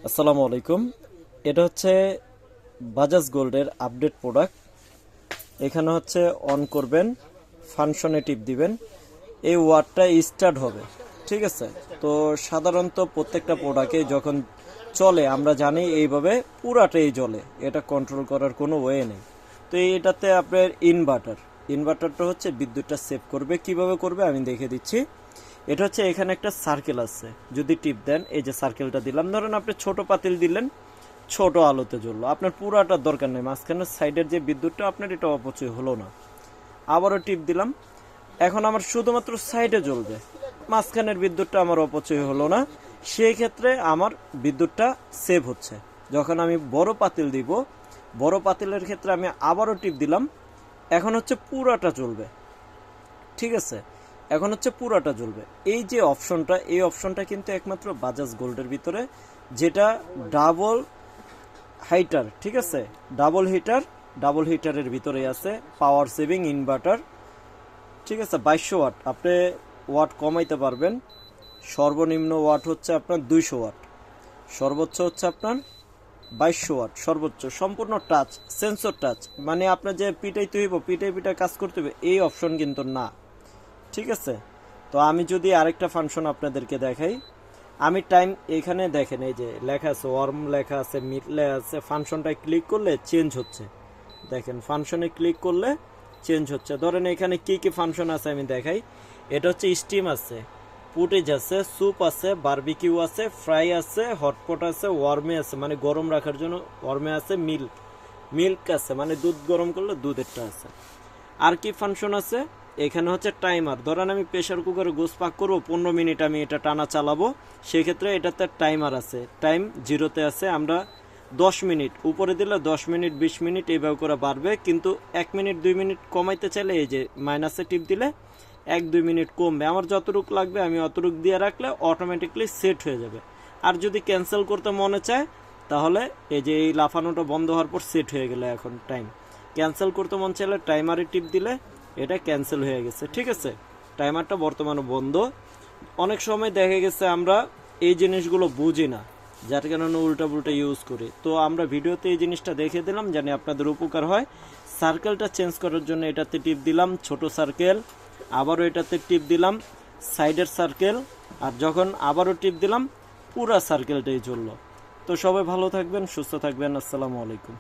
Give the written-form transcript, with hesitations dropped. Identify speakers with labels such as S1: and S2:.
S1: আসসালামু আলাইকুম। এটা হচ্ছে বাজাজ গোল্ডের আপডেট প্রোডাক্ট। এখানে হচ্ছে অন করবেন, ফাংশনে টিপ দিবেন, এই ওয়াটটা স্টার্ট হবে। ঠিক আছে। তো সাধারণত প্রত্যেকটা প্রোডাক্টে যখন চলে আমরা জানি এইভাবে পুরাটাই জ্বলে, এটা কন্ট্রোল করার কোনো ওয়ে নেই। তো এটাতে আপনার ইনভার্টারটা হচ্ছে বিদ্যুৎটা সেভ করবে। কিভাবে করবে আমি দেখে দিচ্ছি। এটা হচ্ছে এখানে একটা সার্কেল আছে, যদি টিপ দেন এই যে সার্কেলটা দিলাম, ধরেন আপনি ছোট পাতিল দিলেন, ছোট আলোতে জ্বললো, আপনার পুরাটার দরকার নেই, মাঝখানে সাইডের যে বিদ্যুৎটা আপনার এটা অপচয় হলো না। আবারও টিপ দিলাম, এখন আমার শুধুমাত্র সাইডে জ্বলবে, মাঝখানের বিদ্যুৎটা আমার অপচয় হলো না। সেই ক্ষেত্রে আমার বিদ্যুৎটা সেভ হচ্ছে। যখন আমি বড় পাতিল দিব, বড় পাতিলের ক্ষেত্রে আমি আবারও টিপ দিলাম, এখন হচ্ছে পুরাটা জ্বলবে। ঠিক আছে, এখন হচ্ছে পুরাটা জ্বলবে। এই যে অপশনটা, এই অপশনটা কিন্তু একমাত্র বাজাজ গোল্ডের ভিতরে, যেটা ডাবল হাইটার। ঠিক আছে, ডাবল হিটারের ভিতরে আছে পাওয়ার সেভিং ইনভার্টার। ঠিক আছে, 2200 ওয়াট আপনি ওয়াট কমাইতে পারবেন। সর্বনিম্ন ওয়াট হচ্ছে আপনার 200 ওয়াট, সর্বোচ্চ হচ্ছে আপনার 2200 ওয়াট সর্বোচ্চ। সম্পূর্ণ টাচ, সেন্সর টাচ, মানে আপনার যে পিটাইতে হইব, পিটাই কাজ করতে হবে এই অপশন কিন্তু না। ঠিক আছে। তো আমি যদি আরেকটা ফাংশন আপনাদেরকে দেখাই, আমি টাইম এখানে দেখেন, এই যে লেখা আছে ওয়ার্ম, লেখা আছে মিড, লেখা আছে, ফাংশনটায় ক্লিক করলে চেঞ্জ হচ্ছে। দেখেন ফাংশনে ক্লিক করলে চেঞ্জ হচ্ছে। ধরেন এখানে কি কি ফাংশন আছে আমি দেখাই। এটা হচ্ছে স্টিম আছে, ফুটেজ আছে, স্যুপ আছে, বারবিকিউ আছে, ফ্রাই আছে, হটপট আছে, ওয়ার্মে আছে মানে গরম রাখার জন্য ওয়ার্মে আছে, মিল্ক আছে মানে দুধ গরম করলে দুধেরটা আছে। আর কি ফাংশন আছে এখানে হচ্ছে টাইমার। ধরেন আমি প্রেশার কুকারে গোস পাক করবো, 15 মিনিট আমি এটা টানা চালাবো, সেক্ষেত্রে এটাতে টাইমার আছে, টাইম জিরোতে আছে। আমরা 10 মিনিট উপরে দিলে 10 মিনিট 20 মিনিট এইভাবে করে বাড়বে, কিন্তু 1 মিনিট 2 মিনিট কমাইতে চাইলে এই যে মাইনাসে টিপ দিলে 1-2 মিনিট কমবে। আমার যতটুকু লাগবে আমি অতটুকু দিয়ে রাখলে অটোমেটিকলি সেট হয়ে যাবে। আর যদি ক্যান্সেল করতে মনে চায় তাহলে এই যে এই লাফানোটা বন্ধ হওয়ার পর সেট হয়ে গেলে এখন টাইম। ক্যান্সেল করতে মন চাইলে টাইমারে টিপ দিলে এটা ক্যান্সেল হয়ে গেছে। ঠিক আছে, টাইমারটা বর্তমানে বন্ধ। অনেক সময় দেখা গেছে আমরা এই জিনিসগুলো বুঝি না, যার কারণে উল্টা পুল্টা ইউজ করি। তো আমরা ভিডিওতে এই জিনিসটা দেখে দিলাম, জানি আপনাদের উপকার হয়। সার্কেলটা চেঞ্জ করার জন্য এটাতে টিপ দিলাম, ছোট সার্কেল, আবারও এটাতে টিপ দিলাম, সাইডের সার্কেল, আর যখন আবারও টিপ দিলাম পুরা সার্কেলটাই চললো। তো সবাই ভালো থাকবেন, সুস্থ থাকবেন। আসসালামু আলাইকুম।